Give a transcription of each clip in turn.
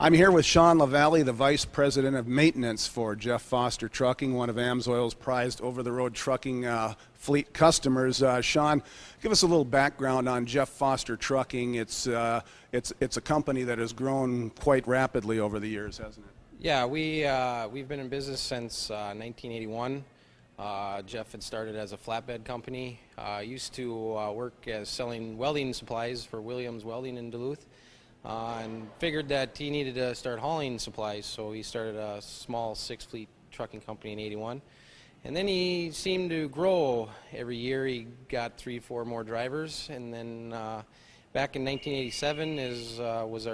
I'm here with Sean LaValle, the Vice President of Maintenance for Jeff Foster Trucking, one of AMSOIL's prized over-the-road trucking fleet customers. Sean, give us a little background on Jeff Foster Trucking. It's a company that has grown quite rapidly over the years, hasn't it? Yeah, we've been in business since 1981. Jeff had started as a flatbed company. Used to work as selling welding supplies for Williams Welding in Duluth. And figured that he needed to start hauling supplies, so he started a small six-fleet trucking company in '81. And then he seemed to grow every year. He got 3 or 4 more drivers, and then back in 1987 was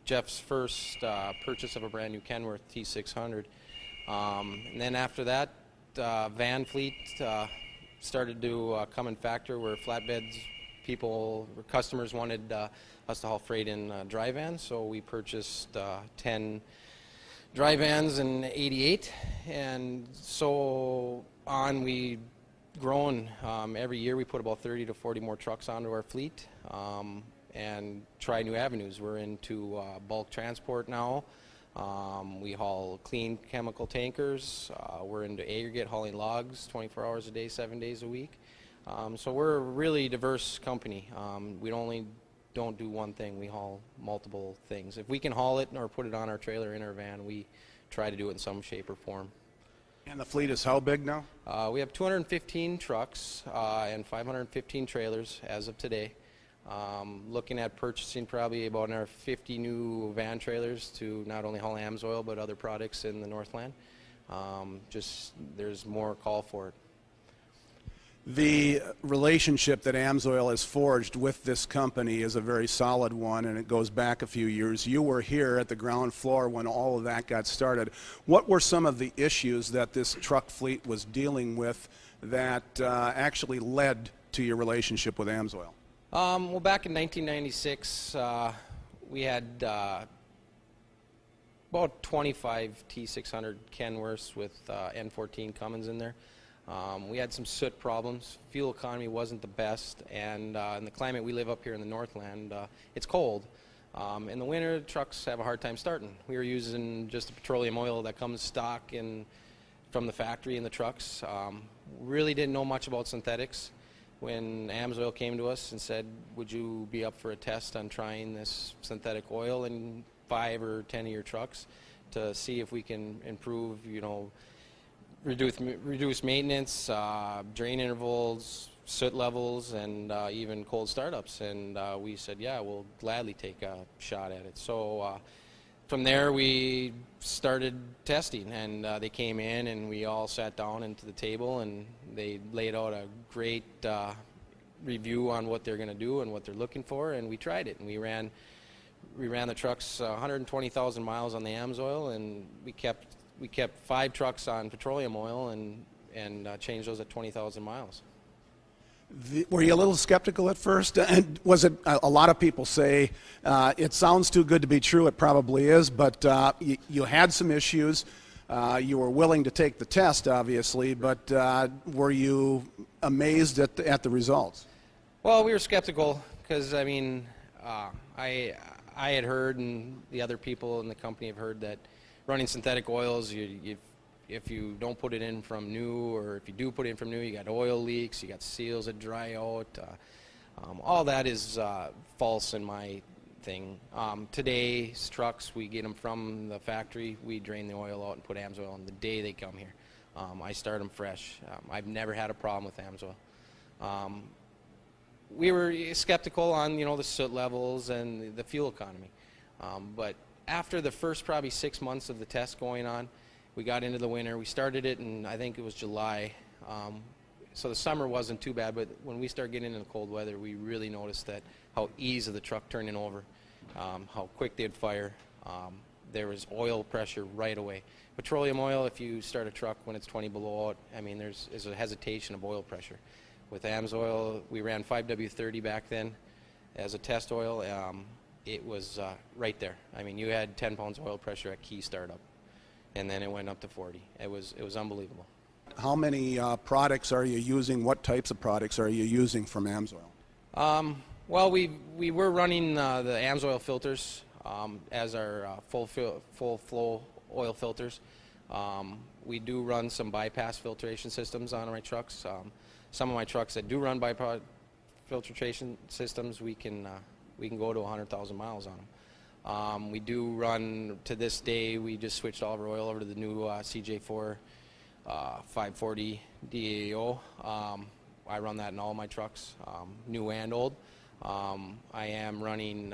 Jeff's first purchase of a brand new Kenworth T600. And then after that, van fleet started to come in factor, where flatbeds customers wanted us to haul freight in dry vans, so we purchased 10 dry vans in '88, and so on we've grown. Every year we put about 30 to 40 more trucks onto our fleet and try new avenues. We're into bulk transport now. We haul clean chemical tankers. We're into aggregate, hauling logs 24 hours a day, 7 days a week. So we're a really diverse company. We don't do one thing. We haul multiple things. If we can haul it or put it on our trailer in our van, we try to do it in some shape or form. And the fleet is how big now? We have 215 trucks and 515 trailers as of today. Looking at purchasing probably about another 50 new van trailers to not only haul AMSOIL but other products in the Northland. There's more call for it. The relationship that AMSOIL has forged with this company is a very solid one, and it goes back a few years. You were here at the ground floor when all of that got started. What were some of the issues that this truck fleet was dealing with that actually led to your relationship with AMSOIL? Well, back in 1996, we had about 25 T600 Kenworths with N14 Cummins in there. We had some soot problems. Fuel economy wasn't the best, and in the climate we live up here in the Northland, it's cold. In the winter, trucks have a hard time starting. We were using just the petroleum oil that comes stock from the factory in the trucks. Really didn't know much about synthetics. When AMSOIL came to us and said, would you be up for a test on trying this synthetic oil in 5 or 10 of your trucks to see if we can improve, reduce maintenance, drain intervals, soot levels, and even cold startups. And we said, yeah, we'll gladly take a shot at it. So from there we started testing, and they came in and we all sat down into the table, and they laid out a great review on what they're going to do and what they're looking for, and we tried it. And we ran the trucks 120,000 miles on the AMSOIL, and we kept 5 trucks on petroleum oil and changed those at 20,000 miles. Were you a little skeptical at first? And was it, a lot of people say, it sounds too good to be true, it probably is, but you had some issues. You were willing to take the test, obviously, but were you amazed at the results? Well, we were skeptical because, I mean, I had heard, and the other people in the company have heard, that running synthetic oils, if you don't put it in from new, or if you do put it in from new, you got oil leaks, you got seals that dry out. All that is false in my thing. Today's trucks, we get them from the factory, we drain the oil out and put AMSOIL on the day they come here. I start them fresh. I've never had a problem with AMSOIL. We were skeptical on the soot levels and the fuel economy, but after the first probably 6 months of the test going on, we got into the winter. We started it in, I think it was July, so the summer wasn't too bad, but when we started getting into the cold weather, we really noticed that how easy the truck turning over, how quick they'd fire. There was oil pressure right away. Petroleum oil, if you start a truck when it's 20 below out, I mean, there's a hesitation of oil pressure. With AMSOIL, we ran 5W30 back then as a test oil. It was right there. I mean, you had 10 pounds oil pressure at key startup, and then it went up to 40. It was unbelievable. How many products are you using? What types of products are you using from AMSOIL? Well, we were running the AMSOIL filters. as our full flow oil filters. We do run some bypass filtration systems on my trucks. Some of my trucks that do run bypass filtration systems, we can go to 100,000 miles on them. We do run, to this day, we just switched all of our oil over to the new CJ4 540 DAO. I run that in all my trucks, new and old. I am running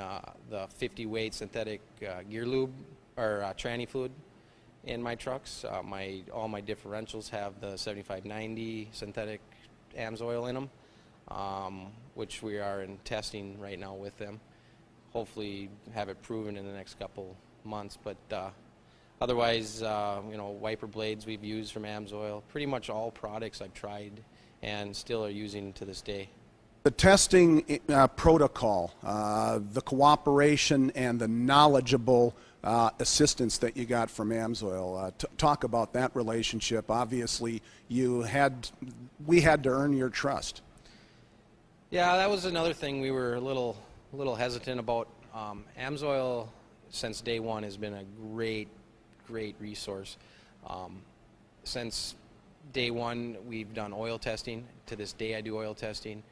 the 50 weight synthetic gear lube or tranny fluid in my trucks. All my differentials have the 7590 synthetic AMSOIL in them, which we are in testing right now with them. Hopefully have it proven in the next couple months, but otherwise, wiper blades we've used from AMSOIL. Pretty much all products I've tried and still are using to this day. The testing protocol, the cooperation and the knowledgeable assistance that you got from AMSOIL. Talk about that relationship. Obviously, we had to earn your trust. Yeah, that was another thing we were a little hesitant about. AMSOIL, since day one, has been a great resource. Since day one, we've done oil testing. To this day, I do oil testing.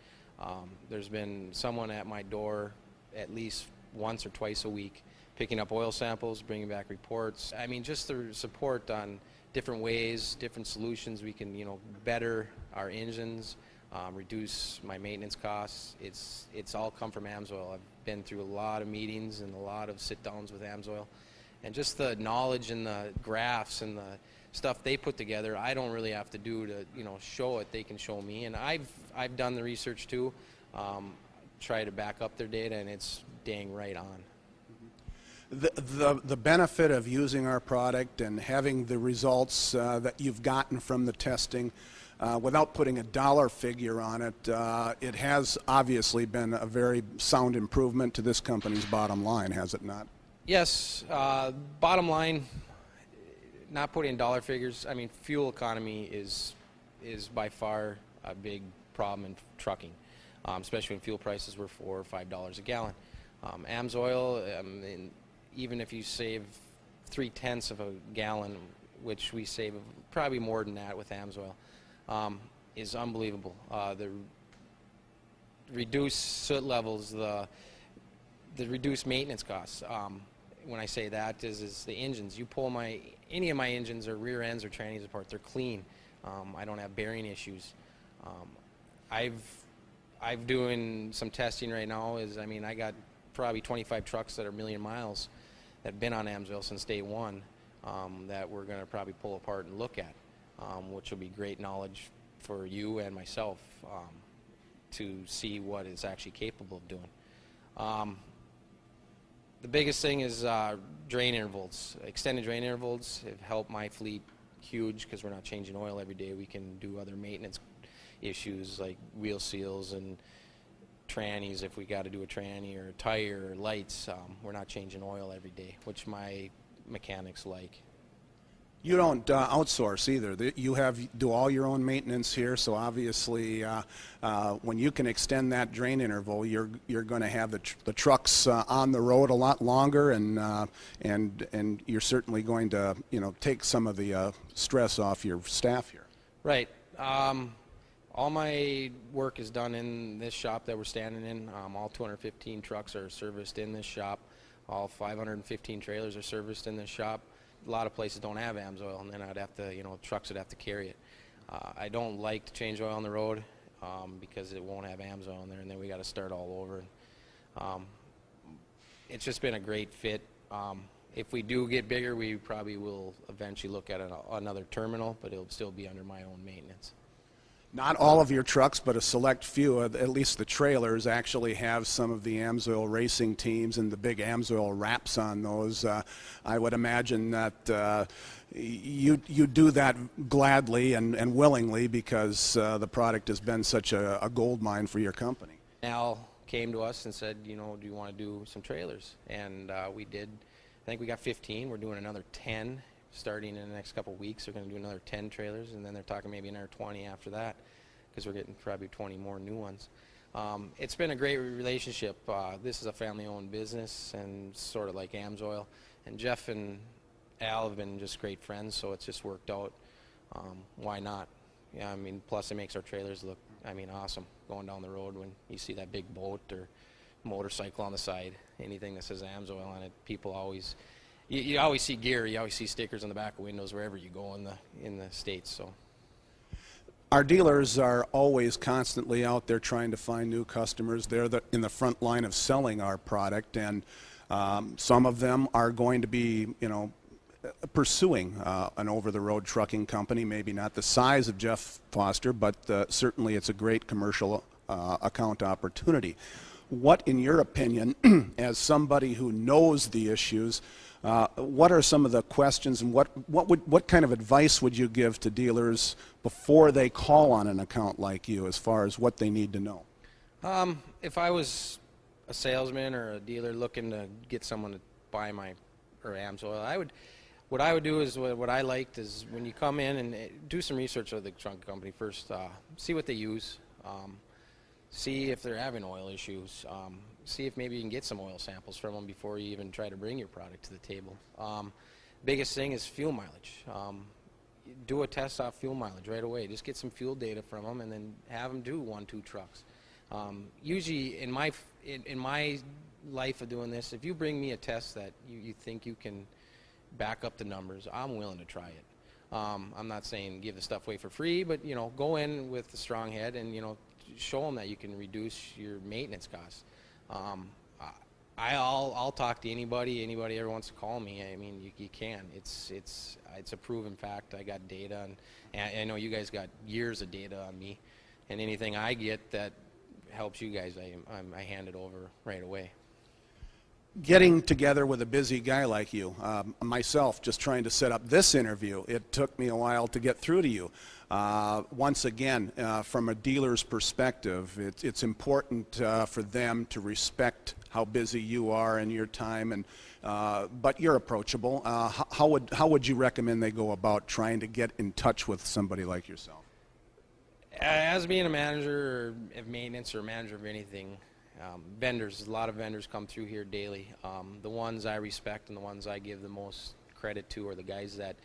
There's been someone at my door at least once or twice a week picking up oil samples, bringing back reports. I mean, just the support on different ways, different solutions we can, better our engines, reduce my maintenance costs. It's all come from AMSOIL. I've been through a lot of meetings and a lot of sit-downs with AMSOIL. And just the knowledge and the graphs and the stuff they put together, I don't really have to do to, show it. They can show me. And I've done the research too, try to back up their data, and it's dang right on. The benefit of using our product and having the results that you've gotten from the testing, without putting a dollar figure on it, it has obviously been a very sound improvement to this company's bottom line, has it not? Yes. Bottom line, not putting dollar figures, I mean, fuel economy is by far a big problem in trucking, especially when fuel prices were $4 or $5 a gallon. AMSOIL, even if you save 0.3 of a gallon, which we save probably more than that with AMSOIL, is unbelievable. The reduced soot levels, the reduced maintenance costs. When I say that is the engines. You pull any of my engines or rear ends or trannies apart, they're clean. I don't have bearing issues. I've doing some testing right now. I got probably 25 trucks that are 1 million miles that have been on AMSOIL since day one, that we're going to probably pull apart and look at, which will be great knowledge for you and myself to see what it's actually capable of doing. The biggest thing is drain intervals. Extended drain intervals have helped my fleet huge because we're not changing oil every day. We can do other maintenance issues like wheel seals and trannies if we got to do a tranny or a tire or lights. We're not changing oil every day, which my mechanics like. You don't outsource either. You do all your own maintenance here, so obviously when you can extend that drain interval, you're going to have the trucks on the road a lot longer, and you're certainly going to take some of the stress off your staff here. Right. All my work is done in this shop that we're standing in. All 215 trucks are serviced in this shop. All 515 trailers are serviced in this shop. A lot of places don't have AMSOIL, and then I'd have to, trucks would have to carry it. I don't like to change oil on the road because it won't have AMSOIL in there, and then we got to start all over. It's just been a great fit. If we do get bigger, we probably will eventually look at another terminal, but it'll still be under my own maintenance. Not all of your trucks, but a select few, at least the trailers, actually have some of the AMSOIL racing teams and the big AMSOIL wraps on those. I would imagine that you do that gladly and willingly because the product has been such a gold mine for your company. Al came to us and said, do you want to do some trailers? And we did. I think we got 15. We're doing another 10. Starting in the next couple of weeks, they're going to do another 10 trailers, and then they're talking maybe another 20 after that, because we're getting probably 20 more new ones. It's been a great relationship. This is a family-owned business, and sort of like AMSOIL. And Jeff and Al have been just great friends, so it's just worked out. Why not? Yeah, I mean, plus it makes our trailers look, I mean, awesome going down the road when you see that big boat or motorcycle on the side. Anything that says AMSOIL on it, people always, you always see gear, you always see stickers on the back of windows wherever you go in the States. So. Our dealers are always constantly out there trying to find new customers. They're in the front line of selling our product, and some of them are going to be, you know, pursuing an over-the-road trucking company, maybe not the size of Jeff Foster, but certainly it's a great commercial account opportunity. What, in your opinion, as somebody who knows the issues, what are some of the questions, and what kind of advice would you give to dealers before they call on an account like you, as far as what they need to know? If I was a salesman or a dealer looking to get someone to buy my AMSOIL, what I would do is what I liked is when you come in and do some research of the trunk company first, see what they use, see if they're having oil issues, see if maybe you can get some oil samples from them before you even try to bring your product to the table. Biggest thing is fuel mileage. Do a test off fuel mileage right away. Just get some fuel data from them and then have them do 1-2 trucks. Usually in my life of doing this, if you bring me a test that you think you can back up the numbers, I'm willing to try it. I'm not saying give the stuff away for free, but you know, go in with a strong head and you know, show them that you can reduce your maintenance costs. I'll talk to anybody ever wants to call me. I mean, you can. It's a proven fact. I got data, and I know you guys got years of data on me, and anything I get that helps you guys, I hand it over right away. Getting together with a busy guy like you, myself just trying to set up this interview, it took me a while to get through to you. Once again, from a dealer's perspective, it's important for them to respect how busy you are and your time, and but you're approachable. How would you recommend they go about trying to get in touch with somebody like yourself? As being a manager of maintenance or a manager of anything, vendors, a lot of vendors come through here daily. The ones I respect and the ones I give the most credit to are the guys that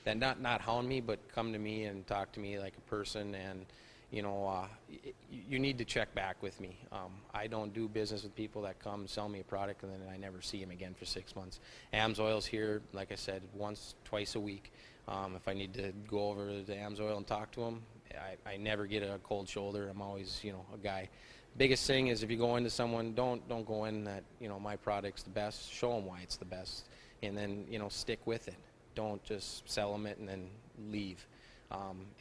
not hound me, but come to me and talk to me like a person. And you know, you need to check back with me. I don't do business with people that come sell me a product and then I never see them again for 6 months. AMSOIL's here, like I said, once, twice a week. If I need to go over to AMSOIL and talk to them, I never get a cold shoulder. I'm always, you know, a guy. Biggest thing is if you go into someone, don't go in that, you know, my product's the best. Show them why it's the best, and then, you know, stick with it. Don't just sell them it and then leave.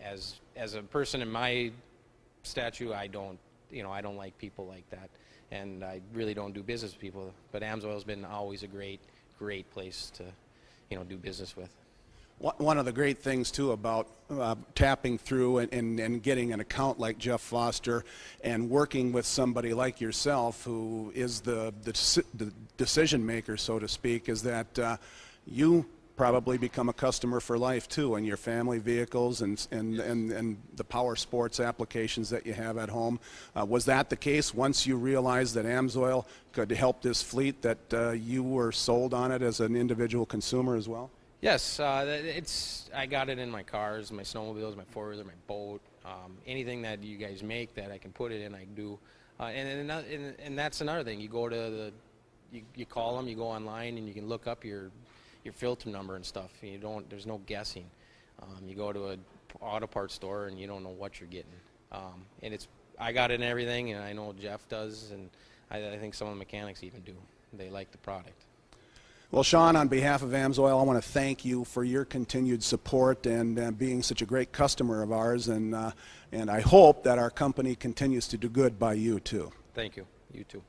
As a person in my statute, I don't like people like that, and I really don't do business with people. But AMSOIL's been always a great place to, you know, do business with. One of the great things, too, about tapping through and getting an account like Jeff Foster and working with somebody like yourself who is the decision maker, so to speak, is that you probably become a customer for life, too, in your family vehicles and the power sports applications that you have at home. Was that the case once you realized that AMSOIL could help this fleet, that you were sold on it as an individual consumer as well? Yes, I got it in my cars, my snowmobiles, my four-wheeler, my boat, anything that you guys make that I can put it in, I do. And that's another thing. You go to you call them, you go online, and you can look up your filter number and stuff. There's no guessing. You go to an auto parts store and you don't know what you're getting. And I got it in everything, and I know Jeff does, and I think some of the mechanics even do. They like the product. Well, Sean, on behalf of AMSOIL, I want to thank you for your continued support and being such a great customer of ours, and I hope that our company continues to do good by you, too. Thank you. You too.